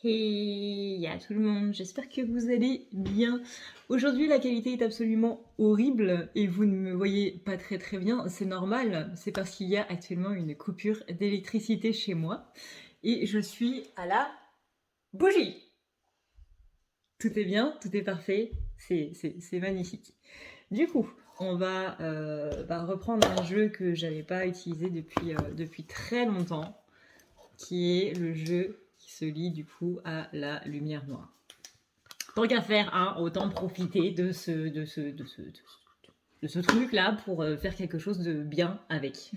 Hey à tout le monde, j'espère que vous allez bien. Aujourd'hui, la qualité est absolument horrible et vous ne me voyez pas très bien. C'est normal, c'est parce qu'il y a actuellement une coupure d'électricité chez moi et je suis à la bougie. Tout est bien, tout est parfait, c'est magnifique. Du coup, on va reprendre un jeu que j'avais pas utilisé depuis très longtemps, qui est le jeu qui se lie du coup à la lumière noire. Tant qu'à faire, hein, autant profiter de ce truc-là pour faire quelque chose de bien avec.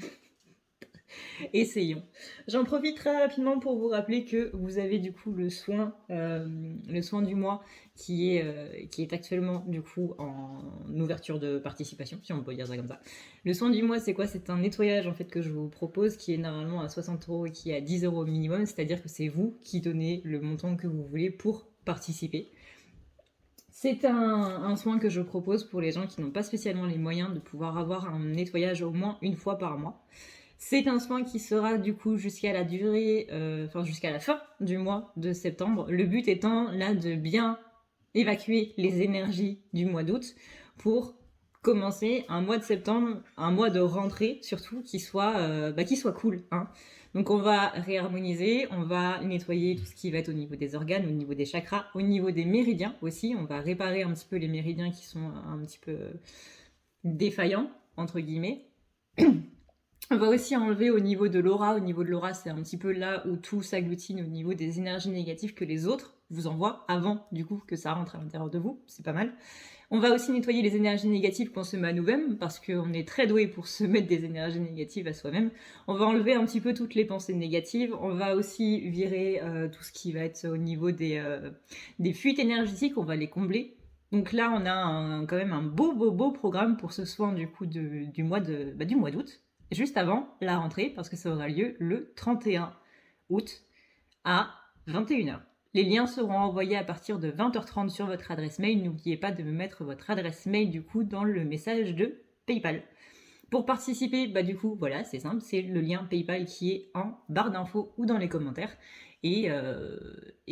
Essayons. J'en profite très rapidement pour vous rappeler que vous avez du coup le soin du mois qui est actuellement du coup en ouverture de participation, si on peut dire ça comme ça. Le soin du mois, c'est quoi? C'est un nettoyage en fait que je vous propose qui est normalement à 60€ et qui est à 10€ minimum, c'est-à-dire que c'est vous qui donnez le montant que vous voulez pour participer. C'est un soin que je propose pour les gens qui n'ont pas spécialement les moyens de pouvoir avoir un nettoyage au moins une fois par mois. C'est un soin qui sera du coup jusqu'à la durée, jusqu'à la fin du mois de septembre. Le but étant là de bien évacuer les énergies du mois d'août pour commencer un mois de septembre, un mois de rentrée surtout qui soit cool. Hein. Donc on va réharmoniser, on va nettoyer tout ce qui va être au niveau des organes, au niveau des chakras, au niveau des méridiens aussi. On va réparer un petit peu les méridiens qui sont un petit peu défaillants, entre guillemets. On va aussi enlever au niveau de l'aura. Au niveau de l'aura, c'est un petit peu là où tout s'agglutine au niveau des énergies négatives que les autres vous envoient avant du coup que ça rentre à l'intérieur de vous. C'est pas mal. On va aussi nettoyer les énergies négatives qu'on se met à nous-mêmes, parce qu'on est très doué pour se mettre des énergies négatives à soi-même. On va enlever un petit peu toutes les pensées négatives. On va aussi virer tout ce qui va être au niveau des fuites énergétiques, on va les combler. Donc là, on a quand même un beau programme pour ce soin du coup du mois d'août, juste avant la rentrée, parce que ça aura lieu le 31 août à 21h. Les liens seront envoyés à partir de 20h30 sur votre adresse mail. N'oubliez pas de me mettre votre adresse mail du coup dans le message de PayPal. Pour participer, du coup, voilà, c'est simple, c'est le lien PayPal qui est en barre d'infos ou dans les commentaires. Et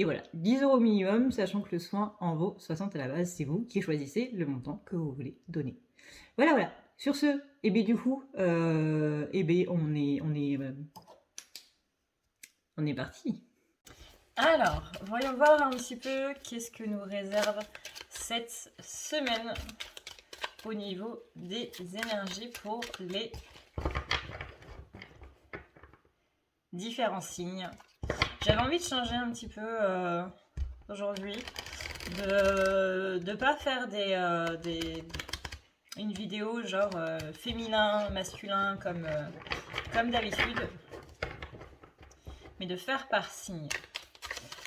voilà, 10€ minimum, sachant que le soin en vaut 60 à la base. C'est vous qui choisissez le montant que vous voulez donner. Voilà. Sur ce, du coup, on est parti. Alors, voyons voir un petit peu qu'est-ce que nous réserve cette semaine au niveau des énergies pour les différents signes. J'avais envie de changer un petit peu aujourd'hui, de pas faire une vidéo genre féminin, masculin comme d'habitude, mais de faire par signe.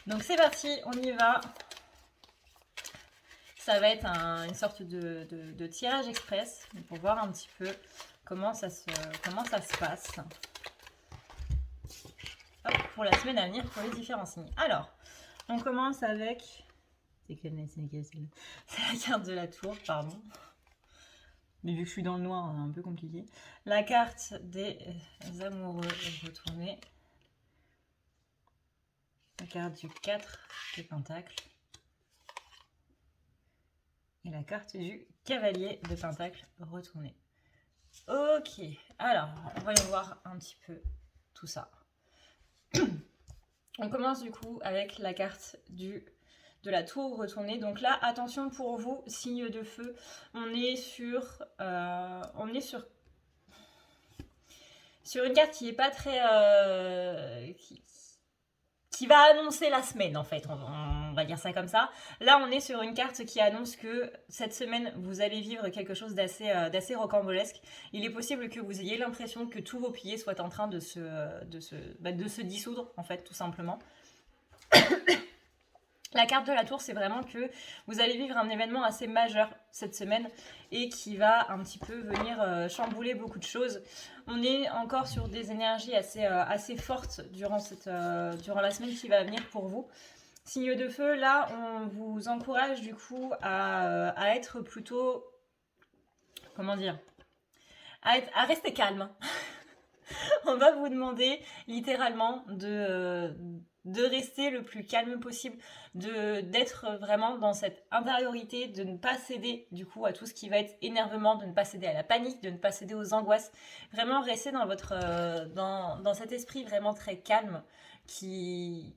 Donc c'est parti, on y va. Ça va être une sorte de tirage express pour voir un petit peu comment ça se passe. Hop, pour la semaine à venir pour les différents signes. Alors, on commence avec... C'est la carte de la tour, pardon. Mais vu que je suis dans le noir, c'est un peu compliqué. La carte des amoureux retournée. La carte du 4 de Pentacle. Et la carte du cavalier de Pentacle retourné. Ok, alors, voyons voir un petit peu tout ça. On commence du coup avec la carte de la tour retournée. Donc là, attention pour vous, signe de feu, on est sur une carte qui est pas très... qui va annoncer la semaine en fait, on va dire ça comme ça. Là on est sur une carte qui annonce que cette semaine vous allez vivre quelque chose d'assez rocambolesque. Il est possible que vous ayez l'impression que tous vos piliers soient en train de se dissoudre en fait, tout simplement. La carte de la tour, c'est vraiment que vous allez vivre un événement assez majeur cette semaine et qui va un petit peu venir chambouler beaucoup de choses. On est encore sur des énergies assez fortes durant la semaine qui va venir pour vous. Signe de feu, là, on vous encourage du coup à être plutôt... Comment dire ? À rester calme. On va vous demander littéralement de rester le plus calme possible, d'être vraiment dans cette intériorité, de ne pas céder du coup à tout ce qui va être énervement, de ne pas céder à la panique, de ne pas céder aux angoisses. Vraiment rester dans dans cet esprit vraiment très calme qui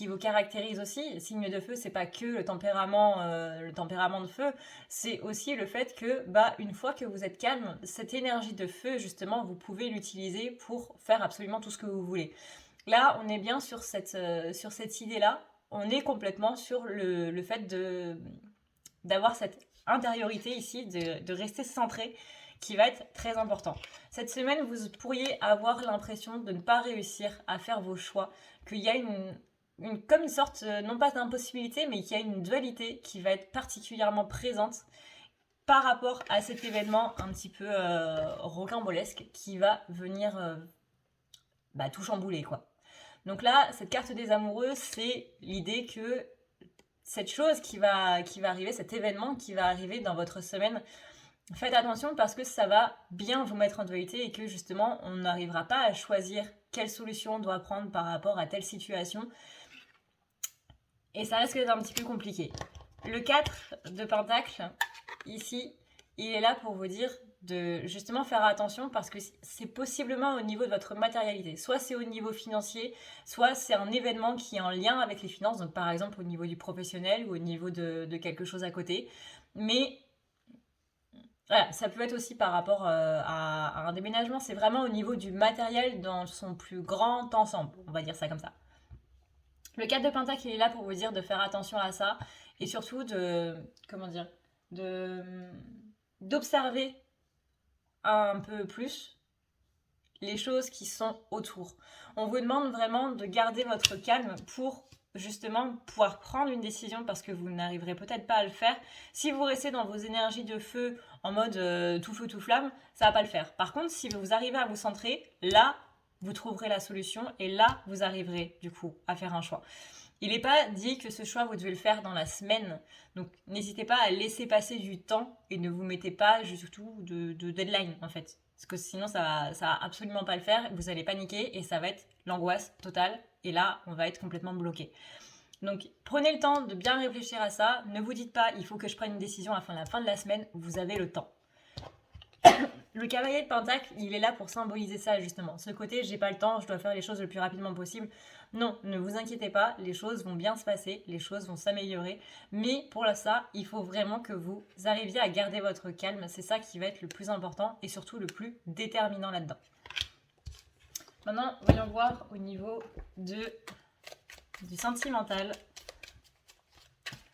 vous caractérise aussi. Signe de feu, c'est pas que le tempérament de feu, c'est aussi le fait que, une fois que vous êtes calme, cette énergie de feu, justement, vous pouvez l'utiliser pour faire absolument tout ce que vous voulez. Là, on est bien sur cette idée-là. On est complètement sur le fait d'avoir cette intériorité ici, de rester centré, qui va être très important. Cette semaine, vous pourriez avoir l'impression de ne pas réussir à faire vos choix, qu'il y a comme une sorte, non pas d'impossibilité, mais qu'il y a une dualité qui va être particulièrement présente par rapport à cet événement un petit peu rocambolesque qui va venir tout chambouler, quoi. Donc là, cette carte des amoureux, c'est l'idée que cette chose qui va arriver, cet événement qui va arriver dans votre semaine, faites attention parce que ça va bien vous mettre en dualité et que justement, on n'arrivera pas à choisir quelle solution on doit prendre par rapport à telle situation. Et ça risque d'être un petit peu compliqué. Le 4 de Pentacle, ici, il est là pour vous dire de justement faire attention parce que c'est possiblement au niveau de votre matérialité. Soit c'est au niveau financier, soit c'est un événement qui est en lien avec les finances, donc par exemple au niveau du professionnel ou au niveau de quelque chose à côté. Mais voilà, ça peut être aussi par rapport à un déménagement, c'est vraiment au niveau du matériel dans son plus grand ensemble, on va dire ça comme ça. Le 4 de Pentacle, il est là pour vous dire de faire attention à ça et surtout d'observer un peu plus les choses qui sont autour. On vous demande vraiment de garder votre calme pour justement pouvoir prendre une décision parce que vous n'arriverez peut-être pas à le faire. Si vous restez dans vos énergies de feu en mode tout feu tout flamme, ça va pas le faire. Par contre, si vous arrivez à vous centrer, là, vous trouverez la solution et là, vous arriverez du coup à faire un choix. Il n'est pas dit que ce choix, vous devez le faire dans la semaine. Donc, n'hésitez pas à laisser passer du temps et ne vous mettez pas surtout de deadline, en fait. Parce que sinon, ça va absolument pas le faire. Vous allez paniquer et ça va être l'angoisse totale. Et là, on va être complètement bloqué. Donc, prenez le temps de bien réfléchir à ça. Ne vous dites pas, il faut que je prenne une décision à la fin de la semaine. Vous avez le temps. Le cavalier de Pentacle, il est là pour symboliser ça justement. Ce côté, j'ai pas le temps, je dois faire les choses le plus rapidement possible. Non, ne vous inquiétez pas, les choses vont bien se passer, les choses vont s'améliorer. Mais pour ça, il faut vraiment que vous arriviez à garder votre calme. C'est ça qui va être le plus important et surtout le plus déterminant là-dedans. Maintenant, voyons voir au niveau du sentimental.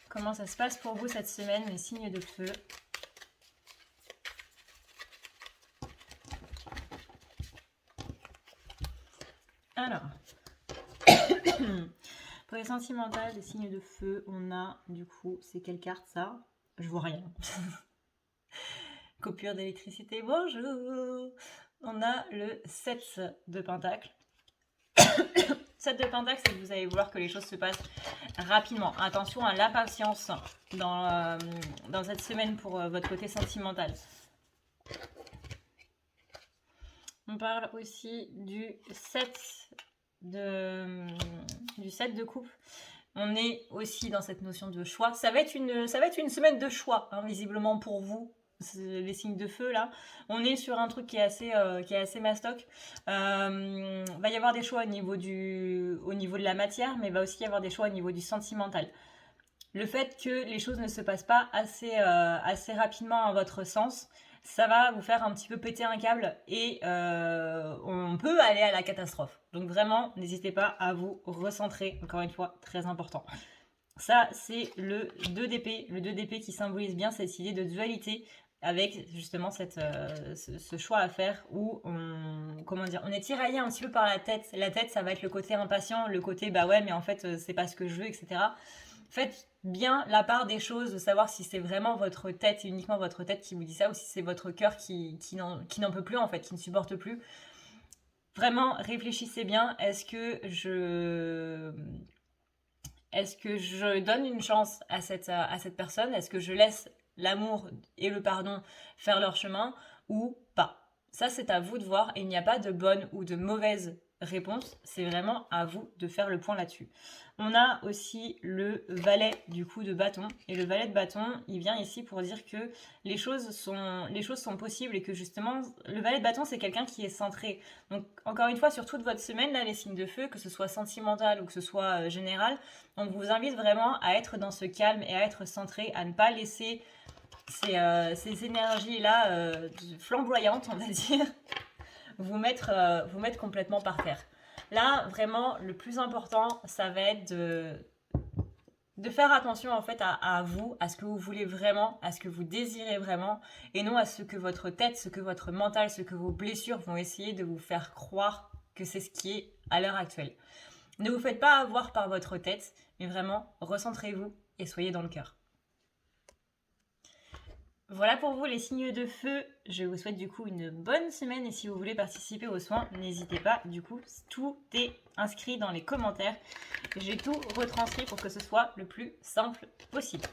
Comment ça se passe pour vous cette semaine, les signes de feu. Alors, pour les sentimentales, les signes de feu, on a du coup, c'est quelle carte ça? Je vois rien. Coupure d'électricité, bonjour. On a le 7 de Pentacle. 7 de Pentacle, c'est que vous allez vouloir que les choses se passent rapidement. Attention à l'impatience dans cette semaine pour votre côté sentimental. On parle aussi du 7 de coupe. On est aussi dans cette notion de choix. Ça va être une semaine de choix, hein, visiblement pour vous, les signes de feu là. On est sur un truc qui est assez mastoc. Va y avoir des choix au niveau de la matière, mais il va aussi y avoir des choix au niveau du sentimental. Le fait que les choses ne se passent pas assez rapidement à votre sens, ça va vous faire un petit peu péter un câble et on peut aller à la catastrophe. Donc vraiment, n'hésitez pas à vous recentrer, encore une fois, très important. Ça, c'est le 2 d'épée. Le 2 d'épée qui symbolise bien cette idée de dualité avec justement ce choix à faire où on est tiraillé un petit peu par la tête. La tête, ça va être le côté impatient, le côté mais en fait, c'est pas ce que je veux, etc. Faites bien la part des choses, de savoir si c'est vraiment votre tête et uniquement votre tête qui vous dit ça ou si c'est votre cœur qui n'en peut plus en fait, qui ne supporte plus. Vraiment, réfléchissez bien. Est-ce que je donne une chance à cette personne? Est-ce que je laisse l'amour et le pardon faire leur chemin ou pas? Ça, c'est à vous de voir et il n'y a pas de bonne ou de mauvaise réponse. C'est vraiment à vous de faire le point là-dessus. On a aussi le valet du coup de bâton. Et le valet de bâton, il vient ici pour dire que les choses sont possibles et que justement, le valet de bâton, c'est quelqu'un qui est centré. Donc, encore une fois, sur toute votre semaine, là, les signes de feu, que ce soit sentimental ou que ce soit général, on vous invite vraiment à être dans ce calme et à être centré, à ne pas laisser ces énergies-là flamboyantes, on va dire, vous mettre complètement par terre. Là, vraiment, le plus important, ça va être de faire attention en fait à vous, à ce que vous voulez vraiment, à ce que vous désirez vraiment, et non à ce que votre tête, ce que votre mental, ce que vos blessures vont essayer de vous faire croire que c'est ce qui est à l'heure actuelle. Ne vous faites pas avoir par votre tête, mais vraiment, recentrez-vous et soyez dans le cœur. Voilà pour vous les signes de feu. Je vous souhaite du coup une bonne semaine et si vous voulez participer aux soins, n'hésitez pas. Du coup, tout est inscrit dans les commentaires. J'ai tout retranscrit pour que ce soit le plus simple possible.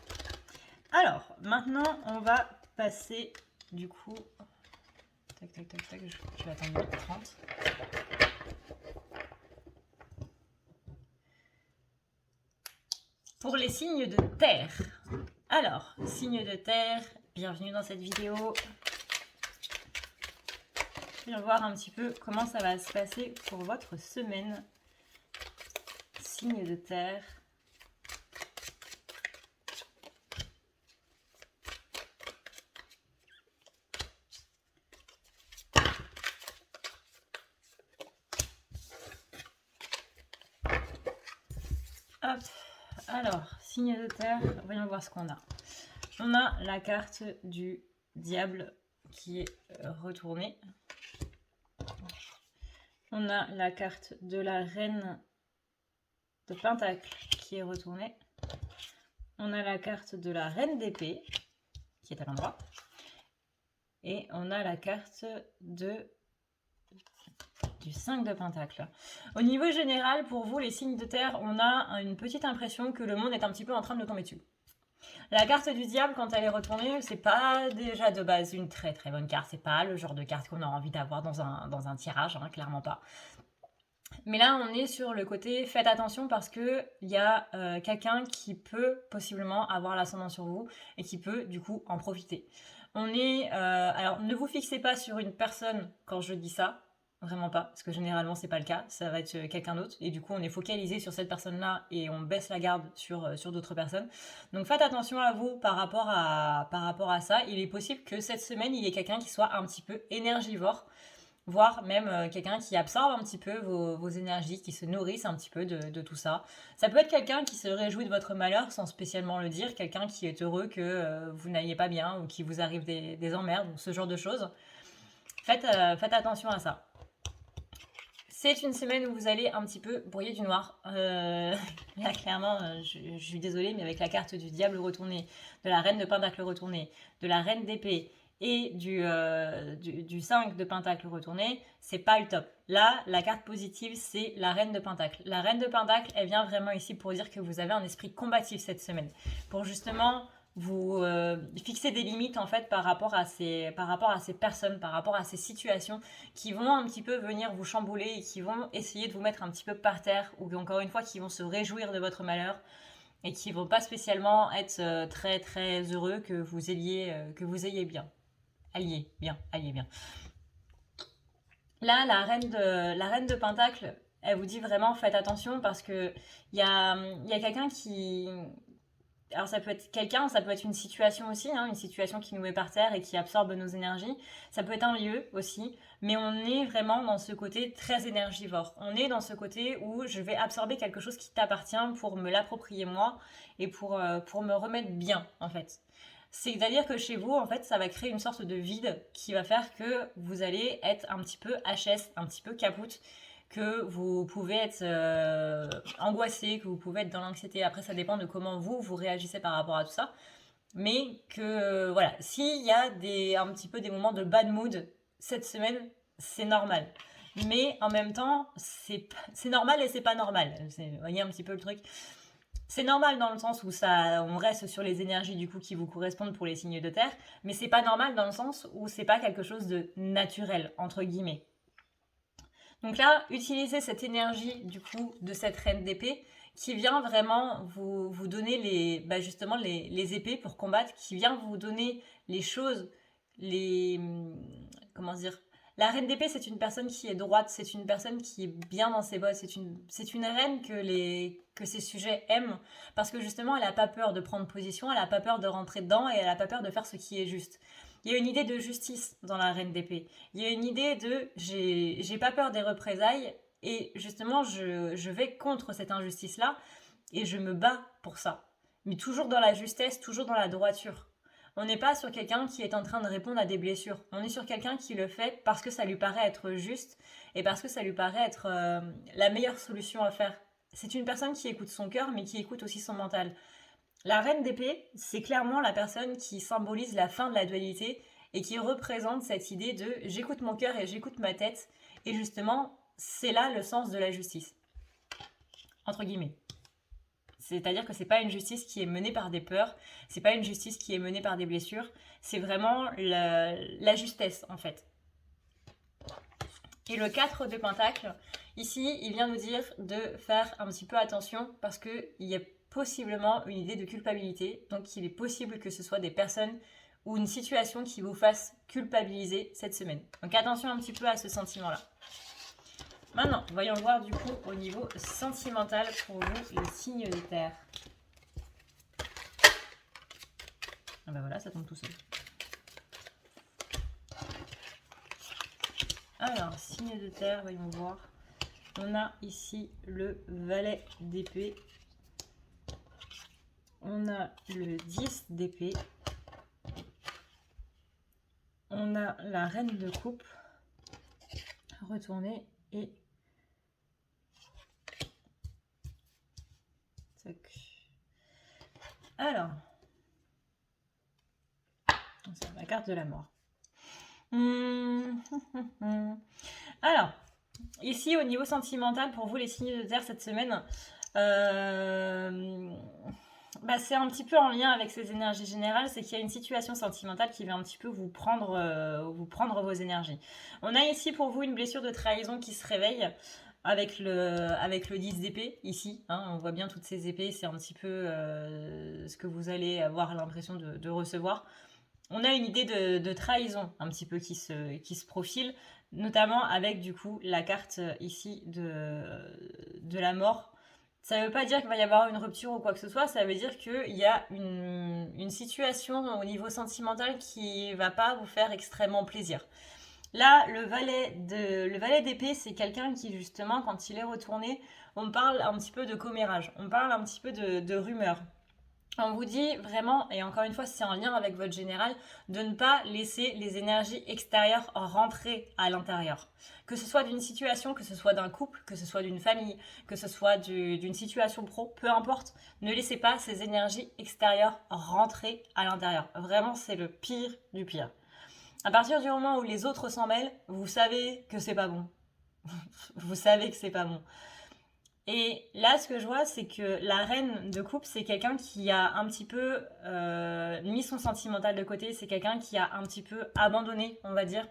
Alors, maintenant, on va passer du coup... Tac, tac, tac, tac, je vais attendre 30. Pour les signes de terre. Alors, signes de terre, bienvenue dans cette vidéo. Je vais voir un petit peu comment ça va se passer pour votre semaine. Signes de terre. Hop, alors, signe de terre, voyons voir ce qu'on a. On a la carte du diable qui est retournée. On a la carte de la reine de pentacle qui est retournée. On a la carte de la reine d'épée qui est à l'endroit. Et on a la carte du 5 de pentacle. Au niveau général, pour vous, les signes de terre, on a une petite impression que le monde est un petit peu en train de nous tomber dessus. La carte du diable, quand elle est retournée, c'est pas déjà de base une très très bonne carte. C'est pas le genre de carte qu'on a envie d'avoir dans un tirage, hein, clairement pas. Mais là, on est sur le côté faites attention parce que il y a quelqu'un qui peut possiblement avoir l'ascendant sur vous et qui peut du coup en profiter. Alors, ne vous fixez pas sur une personne quand je dis ça. Vraiment pas, parce que généralement c'est pas le cas, ça va être quelqu'un d'autre, et du coup on est focalisé sur cette personne-là et on baisse la garde sur d'autres personnes. Donc faites attention à vous par rapport à ça. Il est possible que cette semaine il y ait quelqu'un qui soit un petit peu énergivore, voire même quelqu'un qui absorbe un petit peu vos énergies, qui se nourrisse un petit peu de tout ça. Ça peut être quelqu'un qui se réjouit de votre malheur sans spécialement le dire, quelqu'un qui est heureux que vous n'alliez pas bien ou qu'il vous arrive des emmerdes ou ce genre de choses. Faites attention à ça. C'est une semaine où vous allez un petit peu brouiller du noir. Là, clairement, je suis désolée, mais avec la carte du diable retourné, de la reine de pentacle retournée, de la reine d'épée et du 5 de pentacle retourné, c'est pas le top. Là, la carte positive, c'est la reine de pentacle. La reine de pentacle, elle vient vraiment ici pour dire que vous avez un esprit combatif cette semaine. Pour justement vous fixer des limites en fait par rapport à ces personnes, par rapport à ces situations qui vont un petit peu venir vous chambouler et qui vont essayer de vous mettre un petit peu par terre ou encore une fois qui vont se réjouir de votre malheur et qui vont pas spécialement être très très heureux que vous ayez bien. Alliez bien. Là, la reine de pentacle, elle vous dit vraiment faites attention parce que il y a quelqu'un qui... Alors ça peut être quelqu'un, ça peut être une situation aussi, hein, une situation qui nous met par terre et qui absorbe nos énergies. Ça peut être un lieu aussi, mais on est vraiment dans ce côté très énergivore. On est dans ce côté où je vais absorber quelque chose qui t'appartient pour me l'approprier moi et pour me remettre bien en fait. C'est-à-dire que chez vous, en fait, ça va créer une sorte de vide qui va faire que vous allez être un petit peu HS, un petit peu capoute, que vous pouvez être angoissé, que vous pouvez être dans l'anxiété. Après, ça dépend de comment vous réagissez par rapport à tout ça. Mais que, voilà, s'il y a un petit peu des moments de bad mood cette semaine, c'est normal. Mais en même temps, c'est normal et c'est pas normal. Vous voyez un petit peu le truc. C'est normal dans le sens où on reste sur les énergies du coup qui vous correspondent pour les signes de terre, mais c'est pas normal dans le sens où c'est pas quelque chose de naturel, entre guillemets. Donc là, utilisez cette énergie du coup de cette reine d'épée qui vient vraiment vous donner justement les épées pour combattre, qui vient vous donner les choses, comment dire, la reine d'épée, c'est une personne qui est droite, c'est une personne qui est bien dans ses bottes, c'est une reine que ses sujets aiment, parce que justement, elle n'a pas peur de prendre position, elle n'a pas peur de rentrer dedans, et elle n'a pas peur de faire ce qui est juste. Il y a une idée de justice dans la reine d'épée. Il y a une idée de j'ai pas peur des représailles, et justement, je vais contre cette injustice-là, et je me bats pour ça. Mais toujours dans la justesse, toujours dans la droiture. On n'est pas sur quelqu'un qui est en train de répondre à des blessures. On est sur quelqu'un qui le fait parce que ça lui paraît être juste et parce que ça lui paraît être la meilleure solution à faire. C'est une personne qui écoute son cœur mais qui écoute aussi son mental. La reine d'épée, c'est clairement la personne qui symbolise la fin de la dualité et qui représente cette idée de j'écoute mon cœur et j'écoute ma tête. Et justement, c'est là le sens de la justice. Entre guillemets. C'est-à-dire que c'est pas une justice qui est menée par des peurs, c'est pas une justice qui est menée par des blessures, c'est vraiment la justesse en fait. Et le 4 de Pentacle, ici, il vient nous dire de faire un petit peu attention parce qu'il y a possiblement une idée de culpabilité, donc il est possible que ce soit des personnes ou une situation qui vous fasse culpabiliser cette semaine. Donc attention un petit peu à ce sentiment-là. Maintenant, voyons voir du coup au niveau sentimental pour vous, les signes de terre. Ah bah voilà, ça tombe tout seul. Alors, signes de terre, voyons voir. On a ici le valet d'épée. On a le 10 d'épée. On a la reine de coupe. Retournée et... Tac. Alors... C'est la carte de la mort. Alors, ici au niveau sentimental, pour vous les signes de terre cette semaine, c'est un petit peu en lien avec ces énergies générales, c'est qu'il y a une situation sentimentale qui va un petit peu vous prendre vos énergies. On a ici pour vous une blessure de trahison qui se réveille avec le 10 d'épée ici, hein, on voit bien toutes ces épées, c'est un petit peu ce que vous allez avoir l'impression de recevoir. On a une idée de trahison un petit peu qui se profile, notamment avec du coup la carte ici de la mort. Ça ne veut pas dire qu'il va y avoir une rupture ou quoi que ce soit, ça veut dire qu'il y a une situation au niveau sentimental qui ne va pas vous faire extrêmement plaisir. Là, le valet d'épée, c'est quelqu'un qui justement, quand il est retourné, on parle un petit peu de commérage, on parle un petit peu de rumeurs. On vous dit vraiment, et encore une fois c'est en lien avec votre général, de ne pas laisser les énergies extérieures rentrer à l'intérieur. Que ce soit d'une situation, que ce soit d'un couple, que ce soit d'une famille, que ce soit d'une situation pro, peu importe, ne laissez pas ces énergies extérieures rentrer à l'intérieur. Vraiment, c'est le pire du pire. À partir du moment où les autres s'en mêlent, vous savez que c'est pas bon. Vous savez que c'est pas bon. Et là, ce que je vois, c'est que la reine de coupe, c'est quelqu'un qui a un petit peu mis son sentimental de côté. C'est quelqu'un qui a un petit peu abandonné, on va dire.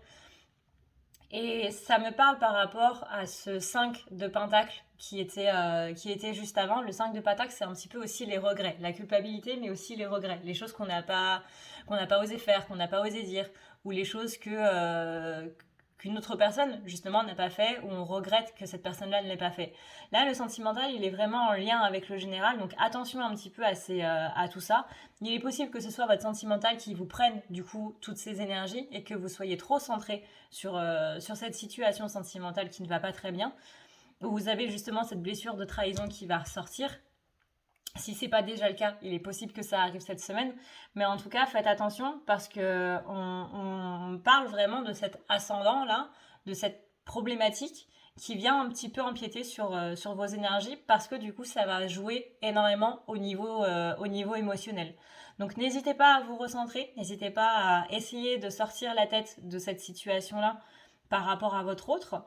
Et ça me parle par rapport à ce 5 de pentacle qui était juste avant. Le 5 de pentacle, c'est un petit peu aussi les regrets. La culpabilité, mais aussi les regrets. Les choses qu'on n'a pas osé faire, qu'on n'a pas osé dire. Ou les choses qu'une autre personne, justement, n'a pas fait, ou on regrette que cette personne-là ne l'ait pas fait. Là, le sentimental, il est vraiment en lien avec le général, donc attention un petit peu à tout ça. Il est possible que ce soit votre sentimental qui vous prenne, du coup, toutes ces énergies, et que vous soyez trop centré sur cette situation sentimentale qui ne va pas très bien, où vous avez justement cette blessure de trahison qui va ressortir. Si c'est pas déjà le cas, il est possible que ça arrive cette semaine. Mais en tout cas, faites attention parce que on parle vraiment de cet ascendant-là, de cette problématique qui vient un petit peu empiéter sur vos énergies parce que du coup, ça va jouer énormément au niveau émotionnel. Donc n'hésitez pas à vous recentrer, n'hésitez pas à essayer de sortir la tête de cette situation-là par rapport à votre autre.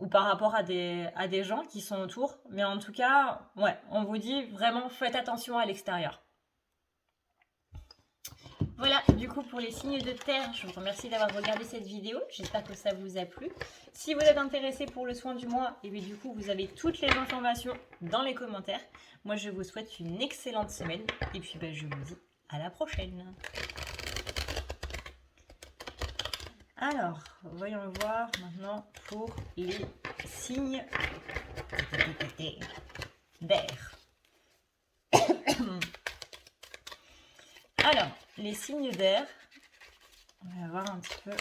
ou par rapport à des gens qui sont autour. Mais en tout cas, ouais, on vous dit vraiment faites attention à l'extérieur. Voilà, du coup pour les signes de terre, je vous remercie d'avoir regardé cette vidéo. J'espère que ça vous a plu. Si vous êtes intéressé pour le soin du mois, et bien du coup vous avez toutes les informations dans les commentaires. Moi je vous souhaite une excellente semaine et puis je vous dis à la prochaine. Alors, voyons voir maintenant pour les signes d'air. Alors, les signes d'air, on va voir un petit peu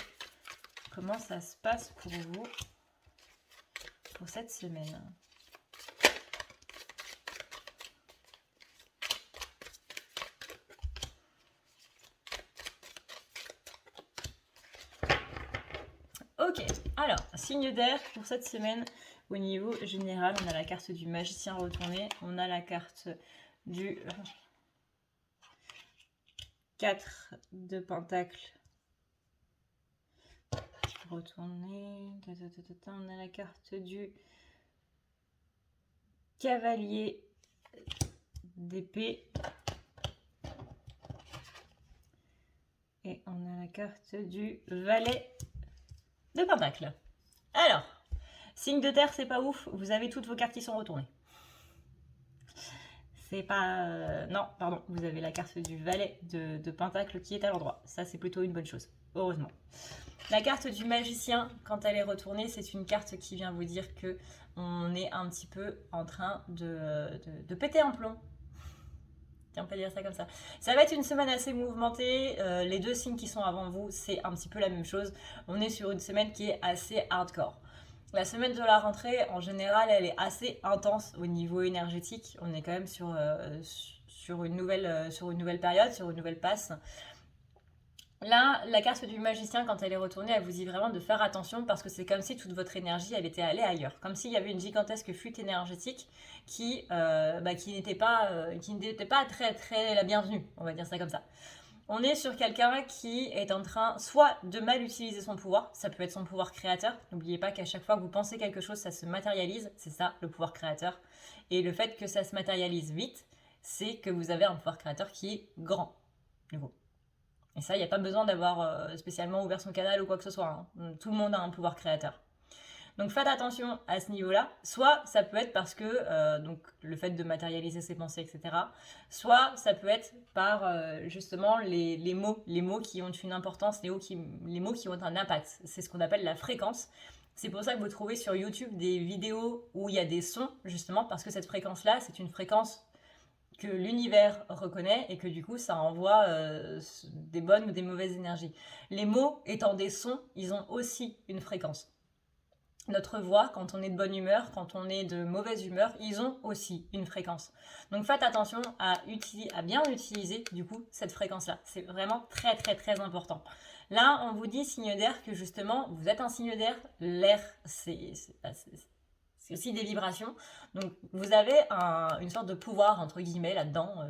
comment ça se passe pour vous pour cette semaine. Ok, alors, signe d'air pour cette semaine, au niveau général, on a la carte du magicien retourné, on a la carte du 4 de pentacle retourné, on a la carte du cavalier d'épée et on a la carte du valet de pentacle. Alors, signe de terre, c'est pas ouf, vous avez toutes vos cartes qui sont retournées. C'est pas... non, pardon, vous avez la carte du valet de pentacle qui est à l'endroit. Ça, c'est plutôt une bonne chose, heureusement. La carte du magicien, quand elle est retournée, c'est une carte qui vient vous dire que on est un petit peu en train de péter un plomb. On peut dire ça comme ça. Ça va être une semaine assez mouvementée. Les deux signes qui sont avant vous, c'est un petit peu la même chose. On est sur une semaine qui est assez hardcore. La semaine de la rentrée, en général, elle est assez intense au niveau énergétique. On est quand même sur une nouvelle période, sur une nouvelle passe. Là, la carte du magicien, quand elle est retournée, elle vous dit vraiment de faire attention parce que c'est comme si toute votre énergie, elle était allée ailleurs. Comme s'il y avait une gigantesque fuite énergétique qui n'était pas très, très la bienvenue, on va dire ça comme ça. On est sur quelqu'un qui est en train soit de mal utiliser son pouvoir, ça peut être son pouvoir créateur. N'oubliez pas qu'à chaque fois que vous pensez quelque chose, ça se matérialise. C'est ça, le pouvoir créateur. Et le fait que ça se matérialise vite, c'est que vous avez un pouvoir créateur qui est grand, du coup. Et ça, il n'y a pas besoin d'avoir spécialement ouvert son canal ou quoi que ce soit. Hein. Tout le monde a un pouvoir créateur. Donc faites attention à ce niveau-là. Soit ça peut être parce que donc le fait de matérialiser ses pensées, etc. Soit ça peut être par justement les mots qui ont une importance, les mots qui ont un impact. C'est ce qu'on appelle la fréquence. C'est pour ça que vous trouvez sur YouTube des vidéos où il y a des sons, justement, parce que cette fréquence-là, c'est une fréquence que l'univers reconnaît et que du coup ça envoie des bonnes ou des mauvaises énergies. Les mots étant des sons, ils ont aussi une fréquence. Notre voix, quand on est de bonne humeur, quand on est de mauvaise humeur, ils ont aussi une fréquence. Donc faites attention à bien utiliser du coup cette fréquence-là. C'est vraiment très très très important. Là, on vous dit signe d'air que justement, vous êtes un signe d'air. L'air, c'est aussi des vibrations. Donc vous avez une sorte de pouvoir entre guillemets là-dedans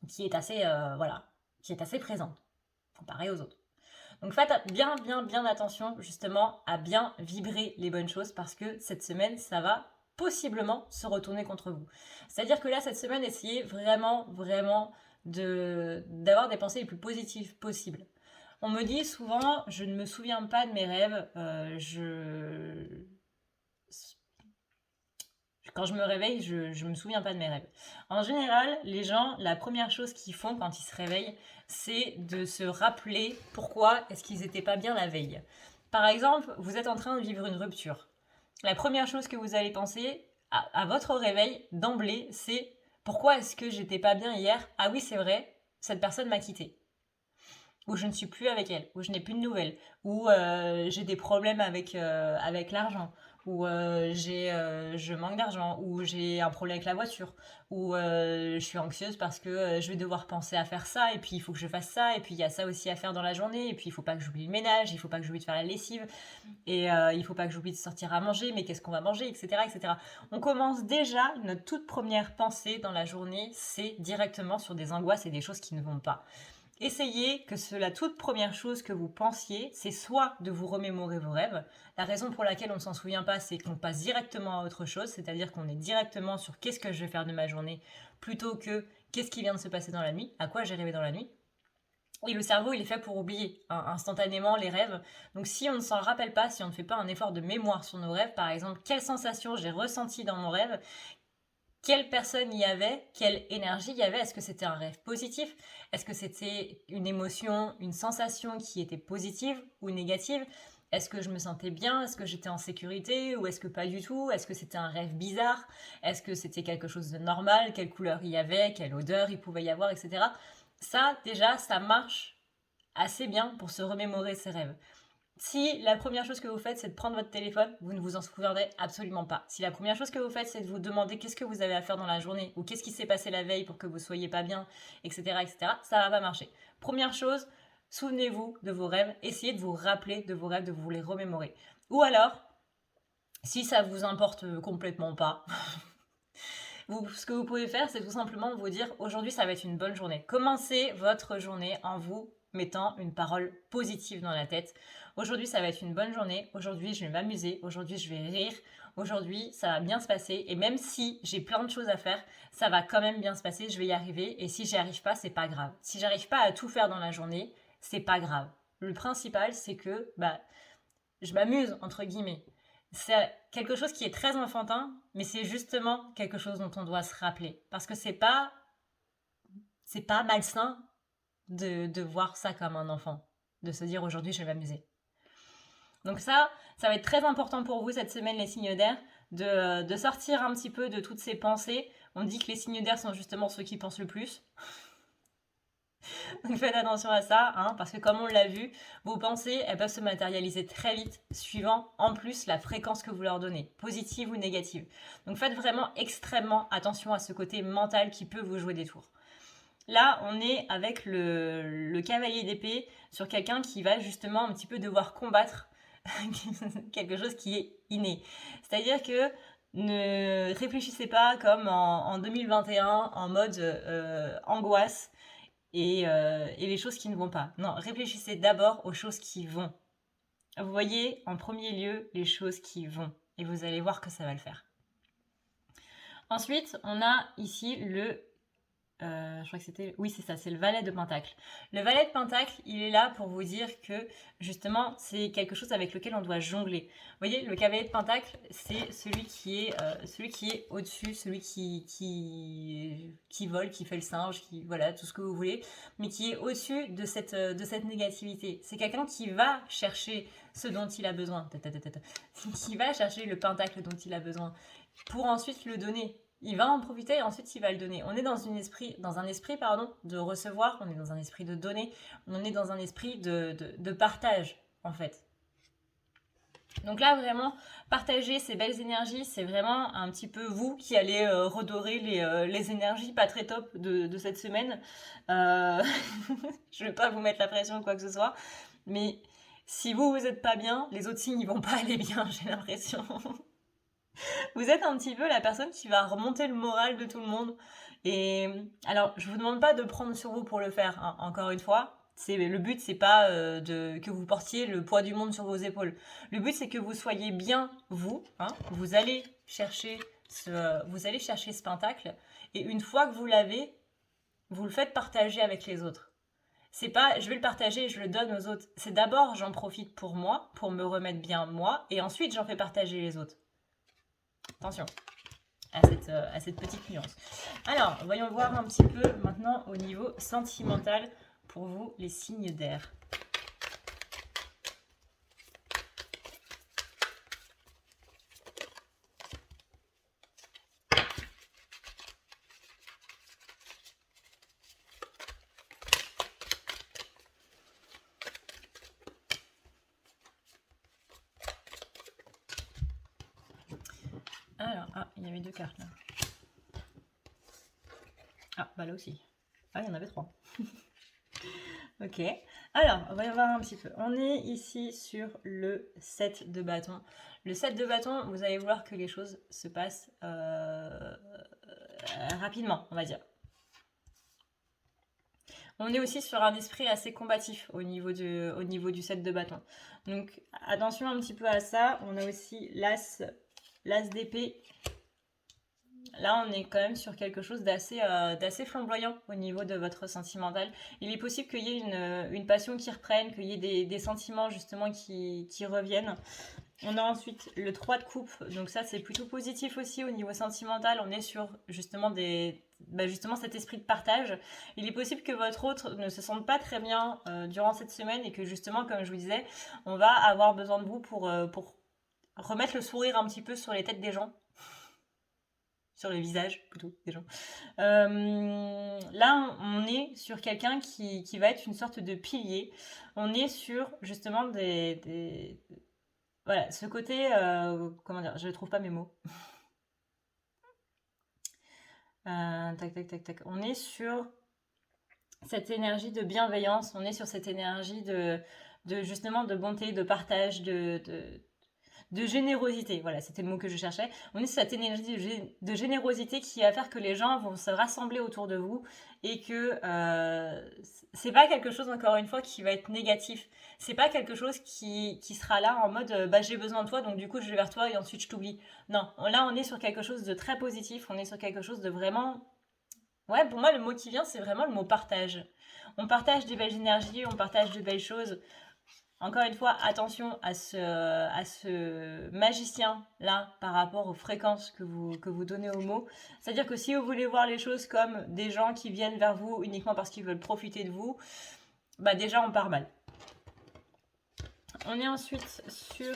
qui est assez présent comparé aux autres. Donc faites bien attention justement à bien vibrer les bonnes choses parce que cette semaine, ça va possiblement se retourner contre vous. C'est-à-dire que là, cette semaine, essayez vraiment d'avoir des pensées les plus positives possibles. On me dit souvent, je ne me souviens pas de mes rêves, quand je me réveille, je me souviens pas de mes rêves. En général, les gens, la première chose qu'ils font quand ils se réveillent, c'est de se rappeler pourquoi est-ce qu'ils n'étaient pas bien la veille. Par exemple, vous êtes en train de vivre une rupture. La première chose que vous allez penser à votre réveil, d'emblée, c'est pourquoi est-ce que j'étais pas bien hier? Ah oui, c'est vrai, cette personne m'a quitté. Ou je ne suis plus avec elle, ou je n'ai plus de nouvelles, ou j'ai des problèmes avec l'argent, ou je manque d'argent, ou j'ai un problème avec la voiture, ou je suis anxieuse parce que je vais devoir penser à faire ça, et puis il faut que je fasse ça, et puis il y a ça aussi à faire dans la journée, et puis il faut pas que j'oublie le ménage, il faut pas que j'oublie de faire la lessive, et il faut pas que j'oublie de sortir à manger, mais qu'est-ce qu'on va manger, etc., etc. On commence déjà, notre toute première pensée dans la journée, c'est directement sur des angoisses et des choses qui ne vont pas. essayez que la toute première chose que vous pensiez, c'est soit de vous remémorer vos rêves. La raison pour laquelle on ne s'en souvient pas, c'est qu'on passe directement à autre chose, c'est-à-dire qu'on est directement sur qu'est-ce que je vais faire de ma journée, plutôt que qu'est-ce qui vient de se passer dans la nuit, à quoi j'ai rêvé dans la nuit. Et le cerveau, il est fait pour oublier instantanément les rêves. Donc si on ne s'en rappelle pas, si on ne fait pas un effort de mémoire sur nos rêves, par exemple, quelle sensation j'ai ressentie dans mon rêve, quelle personne y avait, quelle énergie y avait, est-ce que c'était un rêve positif, est-ce que c'était une émotion, une sensation qui était positive ou négative, est-ce que je me sentais bien, est-ce que j'étais en sécurité ou est-ce que pas du tout, est-ce que c'était un rêve bizarre, est-ce que c'était quelque chose de normal, quelle couleur il y avait, quelle odeur il pouvait y avoir, etc. Ça, déjà, ça marche assez bien pour se remémorer ses rêves. Si la première chose que vous faites, c'est de prendre votre téléphone, vous ne vous en souviendrez absolument pas. Si la première chose que vous faites, c'est de vous demander qu'est-ce que vous avez à faire dans la journée ou qu'est-ce qui s'est passé la veille pour que vous soyez pas bien, etc., etc., ça va pas marcher. Première chose, souvenez-vous de vos rêves, essayez de vous rappeler de vos rêves, de vous les remémorer. Ou alors, si ça vous importe complètement pas, ce que vous pouvez faire, c'est tout simplement vous dire aujourd'hui ça va être une bonne journée. Commencez votre journée en vous mettant une parole positive dans la tête. Aujourd'hui ça va être une bonne journée, aujourd'hui je vais m'amuser, aujourd'hui je vais rire, aujourd'hui ça va bien se passer et même si j'ai plein de choses à faire, ça va quand même bien se passer, je vais y arriver et si j'y arrive pas, c'est pas grave. Si j'arrive pas à tout faire dans la journée, c'est pas grave. Le principal c'est que je m'amuse entre guillemets. C'est quelque chose qui est très enfantin, mais c'est justement quelque chose dont on doit se rappeler. Parce que c'est pas malsain de voir ça comme un enfant. De se dire aujourd'hui je vais m'amuser. Donc ça va être très important pour vous cette semaine les signes d'air, de sortir un petit peu de toutes ces pensées. On dit que les signes d'air sont justement ceux qui pensent le plus. Donc faites attention à ça, parce que comme on l'a vu, vos pensées, elles peuvent se matérialiser très vite, suivant en plus la fréquence que vous leur donnez, positive ou négative. Donc faites vraiment extrêmement attention à ce côté mental qui peut vous jouer des tours. Là, on est avec le cavalier d'épée sur quelqu'un qui va justement un petit peu devoir combattre quelque chose qui est inné. C'est-à-dire que ne réfléchissez pas comme en 2021 en mode angoisse et les choses qui ne vont pas. Non, réfléchissez d'abord aux choses qui vont. Vous voyez en premier lieu les choses qui vont et vous allez voir que ça va le faire. Ensuite, on a ici je crois que c'était... Oui, c'est ça, c'est le valet de Pentacle. Le valet de Pentacle, il est là pour vous dire que, justement, c'est quelque chose avec lequel on doit jongler. Vous voyez, le cavalier de Pentacle, c'est celui qui est au-dessus, celui qui vole, qui fait le singe, voilà, tout ce que vous voulez, mais qui est au-dessus de cette négativité. C'est quelqu'un qui va chercher ce dont il a besoin, qui va chercher le pentacle dont il a besoin, pour ensuite le donner. Il va en profiter et ensuite il va le donner. On est dans un esprit de recevoir, on est dans un esprit de donner, on est dans un esprit de partage en fait. Donc là vraiment, partager ces belles énergies, c'est vraiment un petit peu vous qui allez redorer les énergies pas très top de cette semaine. Je vais pas vous mettre la pression ou quoi que ce soit, mais si vous êtes pas bien, les autres signes ils vont pas aller bien, j'ai l'impression. Vous êtes un petit peu la personne qui va remonter le moral de tout le monde. Et alors, je vous demande pas de prendre sur vous pour le faire, encore une fois. Le but, c'est pas que vous portiez le poids du monde sur vos épaules. Le but, c'est que vous soyez bien vous. Vous allez chercher ce pentacle. Et une fois que vous l'avez, vous le faites partager avec les autres. C'est pas je vais le partager et je le donne aux autres. C'est d'abord j'en profite pour moi, pour me remettre bien moi, et ensuite j'en fais partager les autres. Attention à cette petite nuance. Alors, voyons voir un petit peu maintenant au niveau sentimental pour vous, les signes d'air. Alors, il y avait 2 cartes là. Là aussi. Il y en avait 3. Ok. Alors, on va y voir un petit peu. On est ici sur le 7 de bâton. Le 7 de bâton, vous allez voir que les choses se passent rapidement, on va dire. On est aussi sur un esprit assez combatif au niveau du 7 de bâton. Donc attention un petit peu à ça. On a aussi l'as d'épée. Là, on est quand même sur quelque chose d'assez flamboyant au niveau de votre sentimental. Il est possible qu'il y ait une passion qui reprenne, qu'il y ait des sentiments justement qui reviennent. On a ensuite le 3 de coupe, donc ça c'est plutôt positif aussi au niveau sentimental. On est sur justement justement cet esprit de partage. Il est possible que votre autre ne se sente pas très bien durant cette semaine et que justement, comme je vous disais, on va avoir besoin de vous pour remettre le sourire un petit peu sur les têtes des gens. Sur les visages plutôt des gens. Là, on est sur quelqu'un qui va être une sorte de pilier. On est sur justement voilà, ce côté... comment dire, je ne trouve pas mes mots. Tac, tac, tac, tac. On est sur cette énergie de bienveillance, on est sur cette énergie de justement de bonté, de partage, de générosité. Voilà, c'était le mot que je cherchais. On est sur cette énergie de générosité qui va faire que les gens vont se rassembler autour de vous et que c'est pas quelque chose, encore une fois, qui va être négatif. C'est pas quelque chose qui sera là en mode j'ai besoin de toi, donc du coup je vais vers toi et ensuite je t'oublie. Non, là on est sur quelque chose de très positif, on est sur quelque chose de vraiment... Ouais, pour moi le mot qui vient c'est vraiment le mot partage. On partage des belles énergies, on partage de belles choses. Encore une fois, attention à ce magicien-là par rapport aux fréquences que vous donnez aux mots. C'est-à-dire que si vous voulez voir les choses comme des gens qui viennent vers vous uniquement parce qu'ils veulent profiter de vous, bah déjà on part mal. On est ensuite sur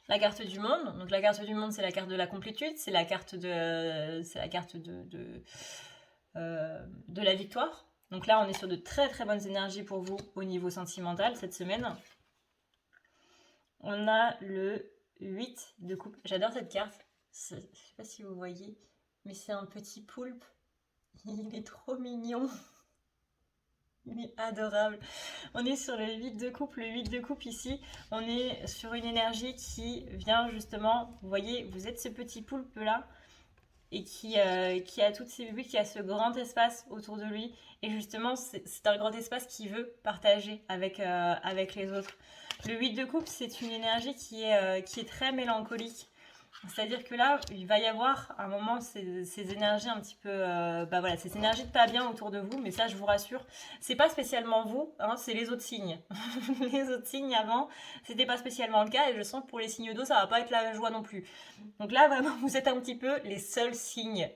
la carte du monde. Donc la carte du monde, c'est la carte de la complétude, c'est la carte de la victoire. Donc là, on est sur de très très bonnes énergies pour vous au niveau sentimental cette semaine. On a le 8 de coupe. J'adore cette carte. Je ne sais pas si vous voyez, mais c'est un petit poulpe. Il est trop mignon. Il est adorable. On est sur le 8 de coupe. Le 8 de coupe ici, on est sur une énergie qui vient justement, vous voyez, vous êtes ce petit poulpe là et qui a toutes ses bulles, qui a ce grand espace autour de lui. Et justement, c'est un grand espace qu'il veut partager avec les autres. Le 8 de coupe, c'est une énergie qui est très mélancolique. C'est-à-dire que là, il va y avoir un moment ces énergies un petit peu, voilà, ces énergies de pas bien autour de vous, mais ça, je vous rassure, c'est pas spécialement vous, hein, c'est les autres signes. Les autres signes avant, c'était pas spécialement le cas, et je sens que pour les signes d'eau, ça va pas être la joie non plus. Donc là, vraiment, vous êtes un petit peu les seuls signes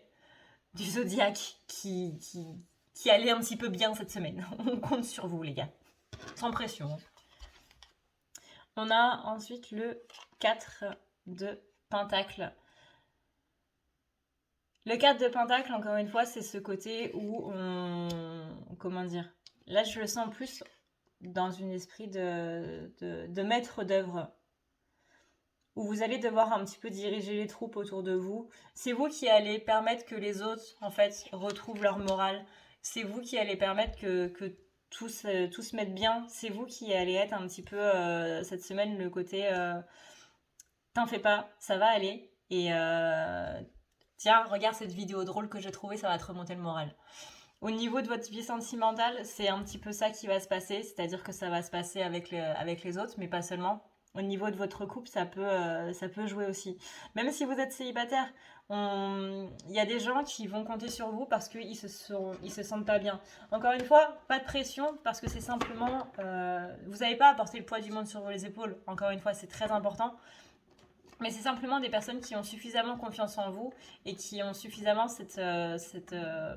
du zodiaque qui allaient un petit peu bien cette semaine. On compte sur vous, les gars. Sans pression. On a ensuite le 4 de Pentacle. Le 4 de Pentacle, encore une fois, c'est ce côté où comment dire, là je le sens plus dans un esprit de maître d'œuvre, où vous allez devoir un petit peu diriger les troupes autour de vous. C'est vous qui allez permettre que les autres, en fait, retrouvent leur morale. C'est vous qui allez permettre que tout se mette bien. C'est vous qui allez être un petit peu, cette semaine, le côté... t'en fais pas, ça va aller. Et tiens, regarde cette vidéo drôle que j'ai trouvée, ça va te remonter le moral. Au niveau de votre vie sentimentale, c'est un petit peu ça qui va se passer, c'est-à-dire que ça va se passer avec les autres, mais pas seulement. Au niveau de votre couple, ça peut jouer aussi. Même si vous êtes célibataire, il y a des gens qui vont compter sur vous parce qu'ils se sentent pas bien. Encore une fois, pas de pression parce que c'est simplement... vous n'avez pas à porter le poids du monde sur les épaules. Encore une fois, c'est très important. Mais c'est simplement des personnes qui ont suffisamment confiance en vous et qui ont suffisamment ce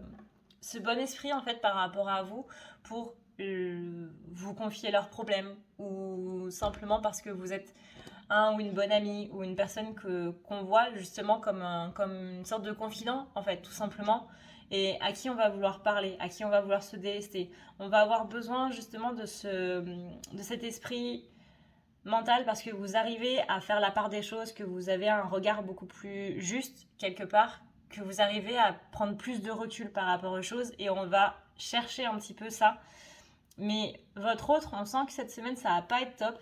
bon esprit en fait par rapport à vous pour vous confier leurs problèmes ou simplement parce que vous êtes un ou une bonne amie ou une personne qu'on voit justement comme une sorte de confident en fait tout simplement et à qui on va vouloir parler, à qui on va vouloir se délester. On va avoir besoin justement de cet esprit mental parce que vous arrivez à faire la part des choses, que vous avez un regard beaucoup plus juste quelque part, que vous arrivez à prendre plus de recul par rapport aux choses et on va chercher un petit peu ça. Mais votre autre, on sent que cette semaine ça va pas être top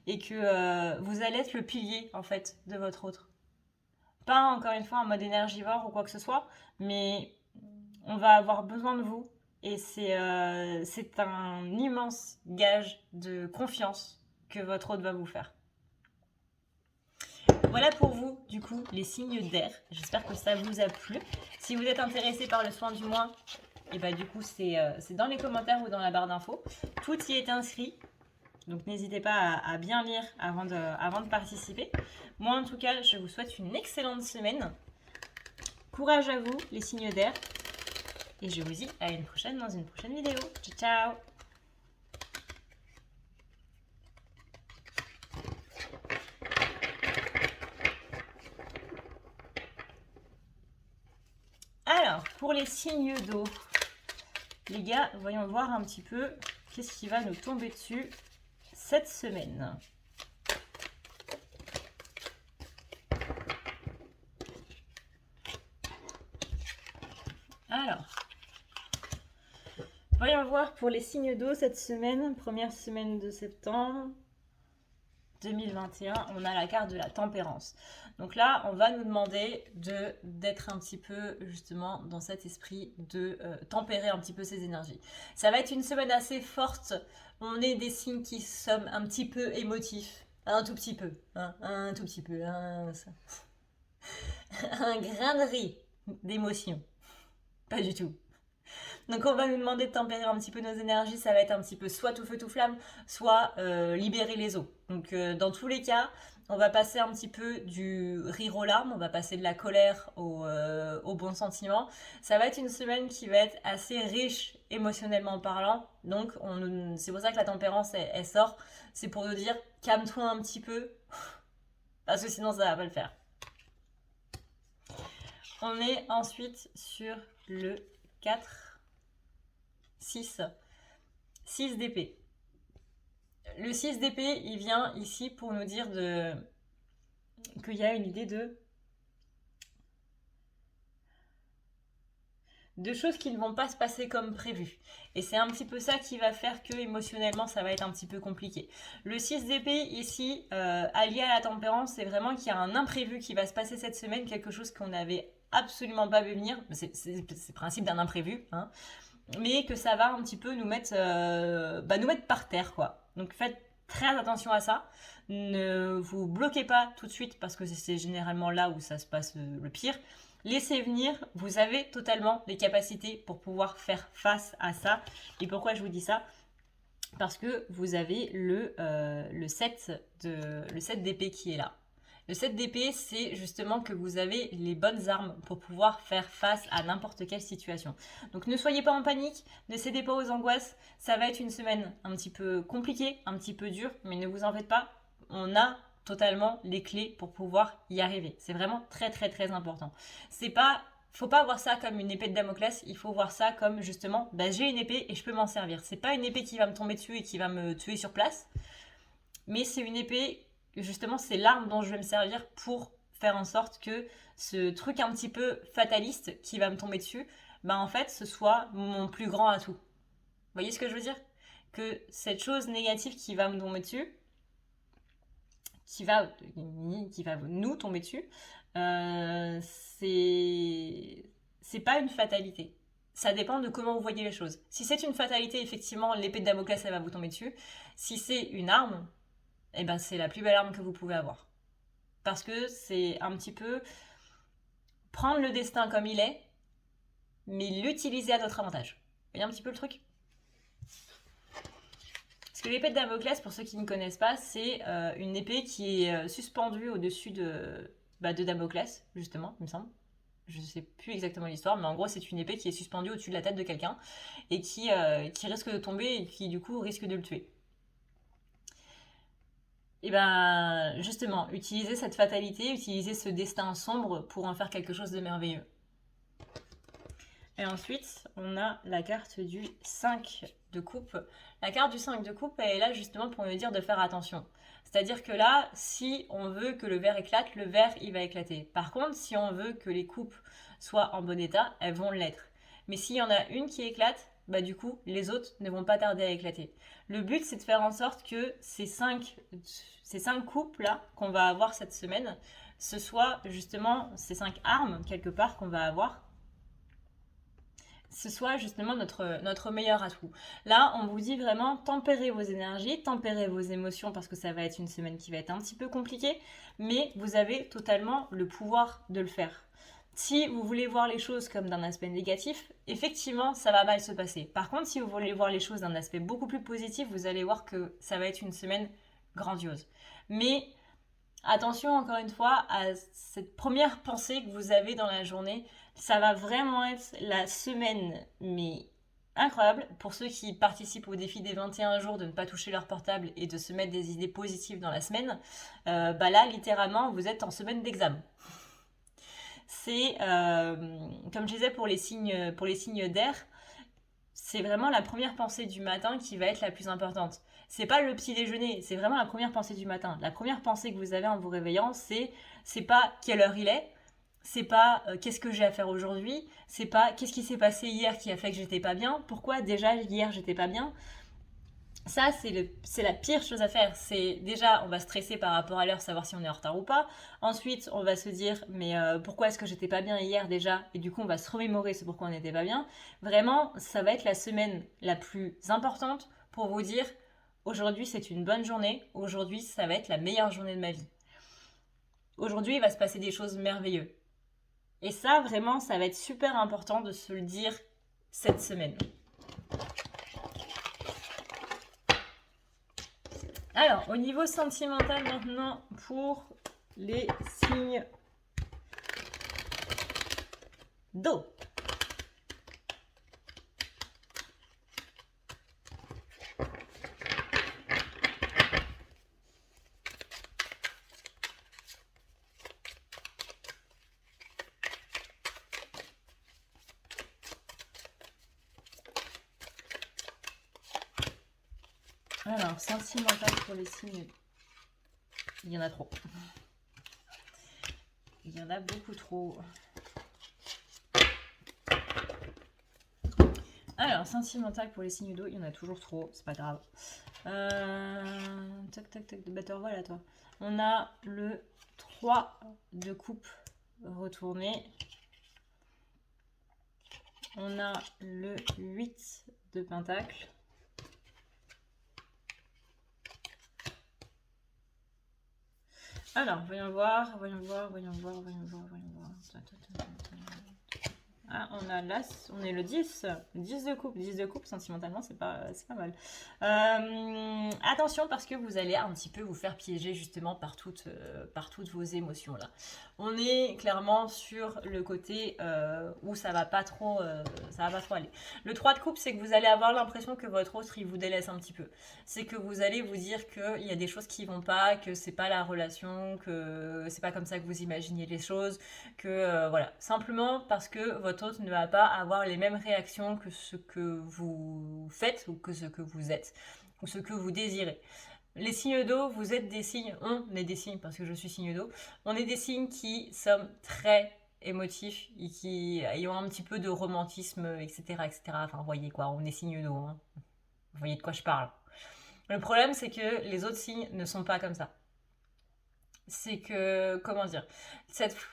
et que vous allez être le pilier en fait de votre autre. Pas encore une fois en mode énergivore ou quoi que ce soit, mais on va avoir besoin de vous Et c'est un immense gage de confiance que votre hôte va vous faire. Voilà pour vous, du coup, les signes d'air. J'espère que ça vous a plu. Si vous êtes intéressé par le soin du mois, et bah du coup, c'est dans les commentaires ou dans la barre d'infos. Tout y est inscrit. Donc n'hésitez pas à bien lire avant de participer. Moi, en tout cas, je vous souhaite une excellente semaine. Courage à vous, les signes d'air. Et je vous dis à une prochaine dans une prochaine vidéo. Ciao, ciao! Alors, pour les signes d'eau, les gars, voyons voir un petit peu qu'est-ce qui va nous tomber dessus cette semaine. Alors, voyons voir pour les signes d'eau cette semaine, première semaine de septembre 2021, on a la carte de la tempérance. Donc là, on va nous demander d'être un petit peu justement dans cet esprit de tempérer un petit peu ses énergies. Ça va être une semaine assez forte. On est des signes qui sommes un petit peu émotifs. Un tout petit peu. Un tout petit peu. Un grain de riz d'émotion. Pas du tout. Donc on va nous demander de tempérer un petit peu nos énergies, ça va être un petit peu soit tout feu tout flamme, soit libérer les eaux. Donc dans tous les cas, on va passer un petit peu du rire aux larmes, on va passer de la colère au bon sentiment. Ça va être une semaine qui va être assez riche émotionnellement parlant. Donc c'est pour ça que la tempérance elle sort. C'est pour nous dire calme-toi un petit peu, parce que sinon ça va pas le faire. On est ensuite sur le 4. 6 d'épée. Le 6 d'épée, il vient ici pour nous dire qu'il y a une idée de choses qui ne vont pas se passer comme prévu. Et c'est un petit peu ça qui va faire que émotionnellement ça va être un petit peu compliqué. Le 6 d'épée ici, allié à la tempérance, c'est vraiment qu'il y a un imprévu qui va se passer cette semaine, quelque chose qu'on n'avait absolument pas vu venir. C'est le principe d'un imprévu, hein. Mais que ça va un petit peu nous mettre par terre, quoi. Donc faites très attention à ça. Ne vous bloquez pas tout de suite parce que c'est généralement là où ça se passe le pire. Laissez venir, vous avez totalement les capacités pour pouvoir faire face à ça. Et pourquoi je vous dis ça ? Parce que vous avez le 7 d'épée qui est là. Le 7 d'épée, c'est justement que vous avez les bonnes armes pour pouvoir faire face à n'importe quelle situation. Donc ne soyez pas en panique, ne cédez pas aux angoisses. Ça va être une semaine un petit peu compliquée, un petit peu dure, mais ne vous en faites pas. On a totalement les clés pour pouvoir y arriver. C'est vraiment très très très important. Faut pas voir ça comme une épée de Damoclès, il faut voir ça comme justement, j'ai une épée et je peux m'en servir. C'est pas une épée qui va me tomber dessus et qui va me tuer sur place, mais c'est une épée, justement, c'est l'arme dont je vais me servir pour faire en sorte que ce truc un petit peu fataliste qui va me tomber dessus, en fait, ce soit mon plus grand atout. Vous voyez ce que je veux dire ? Que cette chose négative qui va me tomber dessus, qui va nous tomber dessus, c'est pas une fatalité. Ça dépend de comment vous voyez les choses. Si c'est une fatalité, effectivement, l'épée de Damoclès, elle va vous tomber dessus. Si c'est une arme, c'est la plus belle arme que vous pouvez avoir. Parce que c'est un petit peu prendre le destin comme il est, mais l'utiliser à notre avantage. Vous voyez un petit peu le truc ? Parce que l'épée de Damoclès, pour ceux qui ne connaissent pas, c'est une épée qui est suspendue au-dessus de Damoclès, justement, il me semble. Je ne sais plus exactement l'histoire, mais en gros, c'est une épée qui est suspendue au-dessus de la tête de quelqu'un et qui risque de tomber et qui, du coup, risque de le tuer. Et justement, utilisez cette fatalité, utilisez ce destin sombre pour en faire quelque chose de merveilleux. Et ensuite, on a la carte du 5 de coupe. La carte du 5 de coupe, elle est là justement pour nous dire de faire attention. C'est-à-dire que là, si on veut que le verre éclate, le verre, il va éclater. Par contre, si on veut que les coupes soient en bon état, elles vont l'être. Mais s'il y en a une qui éclate, du coup, les autres ne vont pas tarder à éclater. Le but, c'est de faire en sorte que ces 5 coupes-là qu'on va avoir cette semaine, ce soit justement ces 5 armes, quelque part, qu'on va avoir. ce soit justement notre meilleur atout. Là, on vous dit vraiment tempérez vos énergies, tempérez vos émotions parce que ça va être une semaine qui va être un petit peu compliquée, mais vous avez totalement le pouvoir de le faire. Si vous voulez voir les choses comme d'un aspect négatif, effectivement, ça va mal se passer. Par contre, si vous voulez voir les choses d'un aspect beaucoup plus positif, vous allez voir que ça va être une semaine grandiose. Mais attention encore une fois à cette première pensée que vous avez dans la journée. Ça va vraiment être la semaine, mais incroyable pour ceux qui participent au défi des 21 jours de ne pas toucher leur portable et de se mettre des idées positives dans la semaine. Bah là, littéralement, vous êtes en semaine d'examen. C'est, comme je disais pour les signes d'air, c'est vraiment la première pensée du matin qui va être la plus importante. C'est pas le petit déjeuner, c'est vraiment la première pensée du matin. La première pensée que vous avez en vous réveillant, c'est pas quelle heure il est, c'est pas qu'est-ce que j'ai à faire aujourd'hui, c'est pas qu'est-ce qui s'est passé hier qui a fait que j'étais pas bien, pourquoi déjà hier j'étais pas bien. Ça, c'est la pire chose à faire. C'est déjà, on va stresser par rapport à l'heure, savoir si on est en retard ou pas. Ensuite, on va se dire, mais pourquoi est-ce que j'étais pas bien hier déjà? Et du coup, on va se remémorer ce pourquoi on n'était pas bien. Vraiment, ça va être la semaine la plus importante pour vous dire, aujourd'hui, c'est une bonne journée. Aujourd'hui, ça va être la meilleure journée de ma vie. Aujourd'hui, il va se passer des choses merveilleuses. Et ça, vraiment, ça va être super important de se le dire cette semaine. Alors, au niveau sentimental maintenant, pour les signes d'eau. Alors, sentimental pour les signes. Il y en a trop. Il y en a beaucoup trop. Alors, sentimental pour les signes d'eau, il y en a toujours trop, c'est pas grave. Tac, tac, tac, de batteur, voilà toi. On a le 3 de coupe retourné. On a le 8 de pentacle. Alors, voyons voir. Ah, on a l'as, on est le 10. 10 de coupe. 10 de coupe, sentimentalement, c'est pas mal. Attention parce que vous allez un petit peu vous faire piéger justement par toutes vos émotions là. On est clairement sur le côté où ça va pas trop aller. Le 3 de coupe, c'est que vous allez avoir l'impression que votre autre il vous délaisse un petit peu. C'est que vous allez vous dire qu'il y a des choses qui vont pas, que c'est pas la relation, que c'est pas comme ça que vous imaginez les choses, que voilà, simplement parce que votre autre ne va pas avoir les mêmes réactions que ce que vous faites ou que ce que vous êtes ou ce que vous désirez. Les signes d'eau, vous êtes des signes, on est des signes parce que je suis signe d'eau, on est des signes qui sommes très émotifs et qui ont un petit peu de romantisme, etc. Enfin, vous voyez quoi, on est signe d'eau, hein. Vous voyez de quoi je parle. Le problème, c'est que les autres signes ne sont pas comme ça. C'est que, comment dire,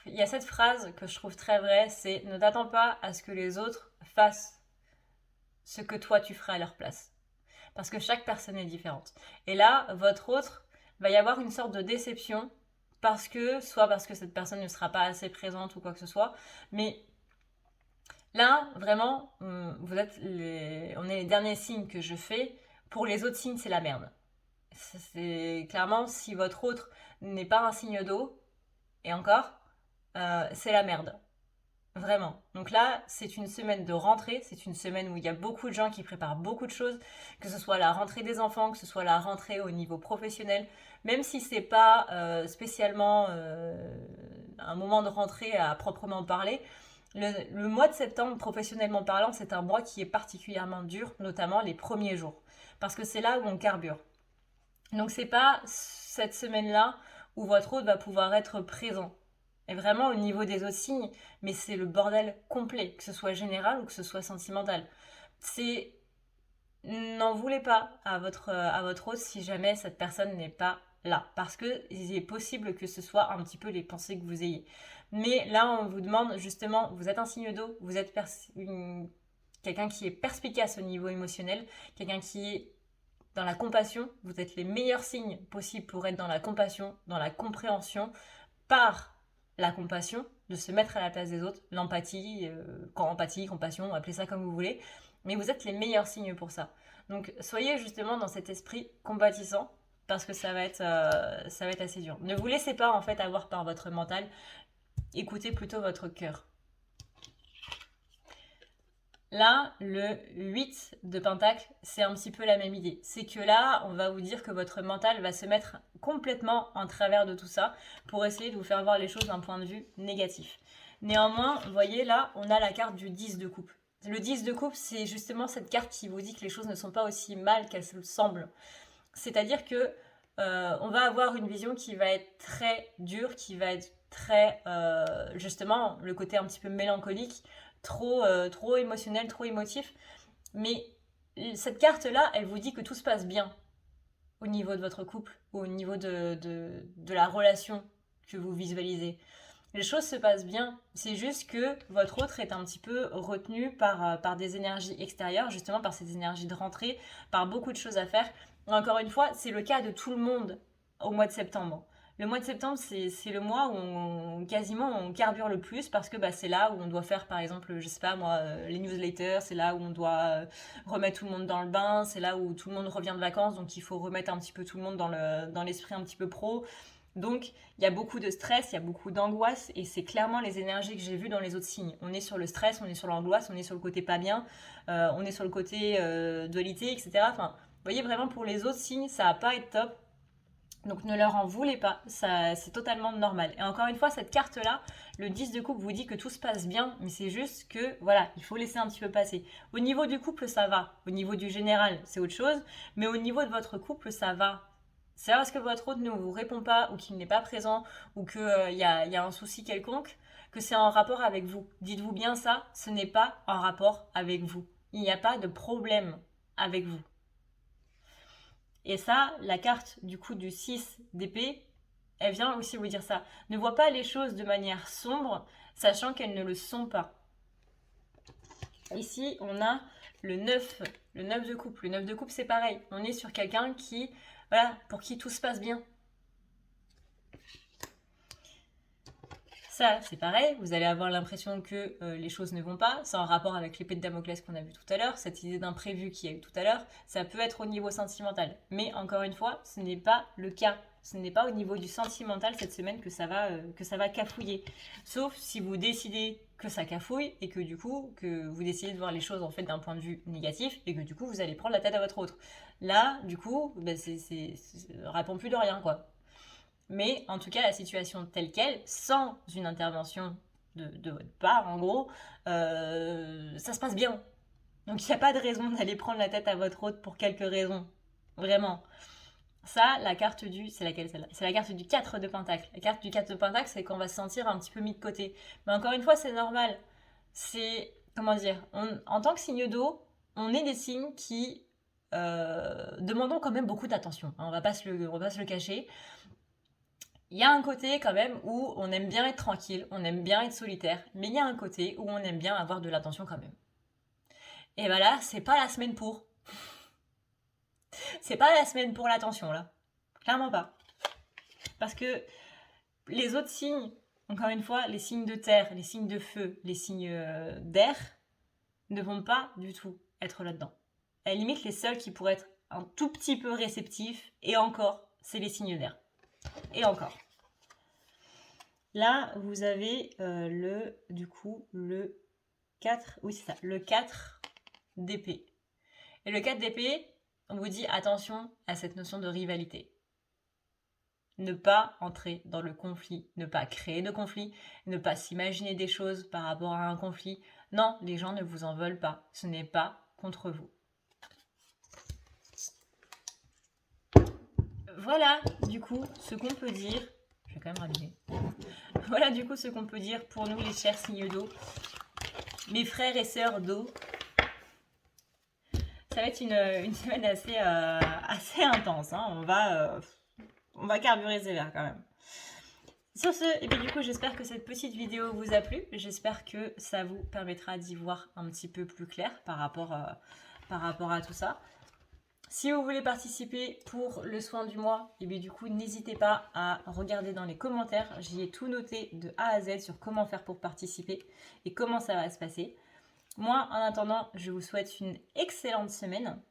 il y a cette phrase que je trouve très vraie, c'est ne t'attends pas à ce que les autres fassent ce que toi tu ferais à leur place. Parce que chaque personne est différente. Et là, votre autre, va y avoir une sorte de déception soit parce que cette personne ne sera pas assez présente ou quoi que ce soit, mais là, vraiment, on est les derniers signes que je fais. Pour les autres signes, c'est la merde. C'est clairement, si votre autre n'est pas un signe d'eau, et encore, c'est la merde. Vraiment. Donc là, c'est une semaine de rentrée, c'est une semaine où il y a beaucoup de gens qui préparent beaucoup de choses, que ce soit la rentrée des enfants, que ce soit la rentrée au niveau professionnel, même si c'est pas spécialement un moment de rentrée à proprement parler. Le mois de septembre, professionnellement parlant, c'est un mois qui est particulièrement dur, notamment les premiers jours, parce que c'est là où on carbure. Donc c'est pas cette semaine-là où votre hôte va pouvoir être présent. Et vraiment au niveau des autres signes, mais c'est le bordel complet, que ce soit général ou que ce soit sentimental. C'est n'en voulez pas à votre hôte si jamais cette personne n'est pas là, parce que il est possible que ce soit un petit peu les pensées que vous ayez. Mais là, on vous demande justement, vous êtes un signe d'eau, vous êtes quelqu'un qui est perspicace au niveau émotionnel, quelqu'un qui est dans la compassion. Vous êtes les meilleurs signes possibles pour être dans la compassion, dans la compréhension, par la compassion, de se mettre à la place des autres, l'empathie, empathie, compassion, appelez ça comme vous voulez, mais vous êtes les meilleurs signes pour ça. Donc soyez justement dans cet esprit compatissant, parce que ça va être assez dur. Ne vous laissez pas en fait avoir par votre mental, écoutez plutôt votre cœur. Là, le 8 de Pentacle, c'est un petit peu la même idée. C'est que là, on va vous dire que votre mental va se mettre complètement en travers de tout ça pour essayer de vous faire voir les choses d'un point de vue négatif. Néanmoins, vous voyez là, on a la carte du 10 de coupe. Le 10 de coupe, c'est justement cette carte qui vous dit que les choses ne sont pas aussi mal qu'elles se semblent. C'est-à-dire que on va avoir une vision qui va être très dure, qui va être très, justement, le côté un petit peu mélancolique, trop émotionnel, trop émotif. Mais cette carte-là, elle vous dit que tout se passe bien au niveau de votre couple, ou au niveau de la relation que vous visualisez. Les choses se passent bien, c'est juste que votre autre est un petit peu retenu par des énergies extérieures, justement par ces énergies de rentrée, par beaucoup de choses à faire. Encore une fois, c'est le cas de tout le monde au mois de septembre. Le mois de septembre, c'est le mois où on carbure le plus parce que c'est là où on doit faire, par exemple, je sais pas moi, les newsletters, c'est là où on doit remettre tout le monde dans le bain, c'est là où tout le monde revient de vacances, donc il faut remettre un petit peu tout le monde dans l'esprit un petit peu pro. Donc, il y a beaucoup de stress, il y a beaucoup d'angoisse, et c'est clairement les énergies que j'ai vues dans les autres signes. On est sur le stress, on est sur l'angoisse, on est sur le côté pas bien, on est sur le côté dualité, etc. Enfin, vous voyez, vraiment, pour les autres signes, ça va pas être top. Donc, ne leur en voulez pas, c'est totalement normal. Et encore une fois, cette carte-là, le 10 de coupe vous dit que tout se passe bien, mais c'est juste que, voilà, il faut laisser un petit peu passer. Au niveau du couple, ça va. Au niveau du général, c'est autre chose. Mais au niveau de votre couple, ça va. C'est parce que votre autre ne vous répond pas ou qu'il n'est pas présent ou qu'il y a un souci quelconque que c'est en rapport avec vous. Dites-vous bien ça, ce n'est pas en rapport avec vous. Il n'y a pas de problème avec vous. Et ça, la carte du coup du 6 d'épée, elle vient aussi vous dire ça. Ne vois pas les choses de manière sombre, sachant qu'elles ne le sont pas. Ici, on a le 9 de coupe. Le 9 de coupe, c'est pareil. On est sur quelqu'un qui... Voilà, pour qui tout se passe bien. Ça, c'est pareil, vous allez avoir l'impression que les choses ne vont pas. C'est en rapport avec l'épée de Damoclès qu'on a vu tout à l'heure, cette idée d'imprévu qu'il y a eu tout à l'heure. Ça peut être au niveau sentimental. Mais encore une fois, ce n'est pas le cas. Ce n'est pas au niveau du sentimental cette semaine que ça va cafouiller. Sauf si vous décidez que ça cafouille et que du coup, que vous décidez de voir les choses en fait d'un point de vue négatif et que du coup, vous allez prendre la tête à votre autre. Là, du coup, répond plus de rien, quoi. Mais en tout cas, la situation telle qu'elle, sans une intervention de votre part, en gros, ça se passe bien. Donc il n'y a pas de raison d'aller prendre la tête à votre autre pour quelques raisons. Vraiment. Ça, la carte du... C'est laquelle celle-là? C'est la carte du 4 de Pentacle. La carte du 4 de Pentacle, c'est qu'on va se sentir un petit peu mis de côté. Mais encore une fois, c'est normal. C'est... Comment dire? En tant que signe d'eau, on est des signes qui demandons quand même beaucoup d'attention. On va pas se le cacher. Il y a un côté quand même où on aime bien être tranquille, on aime bien être solitaire, mais il y a un côté où on aime bien avoir de l'attention quand même. Et ben là, c'est pas la semaine pour. C'est pas la semaine pour l'attention là. Clairement pas. Parce que les autres signes, encore une fois, les signes de terre, les signes de feu, les signes d'air, ne vont pas du tout être là-dedans. À la limite, les seuls qui pourraient être un tout petit peu réceptifs, et encore, c'est les signes d'air. Et encore. Là, vous avez le 4, oui c'est ça, le 4 d'épée. Et le 4 d'épée, on vous dit attention à cette notion de rivalité. Ne pas entrer dans le conflit, ne pas créer de conflit, ne pas s'imaginer des choses par rapport à un conflit. Non, les gens ne vous en veulent pas, ce n'est pas contre vous. Voilà, du coup, ce qu'on peut dire... Je vais quand même rallumer. Voilà, du coup, ce qu'on peut dire pour nous, les chers signes d'eau. Mes frères et sœurs d'eau. Ça va être une semaine assez intense. Hein. On va carburer sévère quand même. Sur ce, et bien du coup, j'espère que cette petite vidéo vous a plu. J'espère que ça vous permettra d'y voir un petit peu plus clair par rapport à tout ça. Si vous voulez participer pour le soin du mois, et bien du coup, n'hésitez pas à regarder dans les commentaires. J'y ai tout noté de A à Z sur comment faire pour participer et comment ça va se passer. Moi, en attendant, je vous souhaite une excellente semaine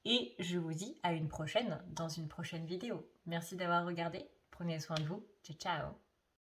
et je vous dis à une prochaine dans une prochaine vidéo. Merci d'avoir regardé. Prenez soin de vous. Ciao, ciao.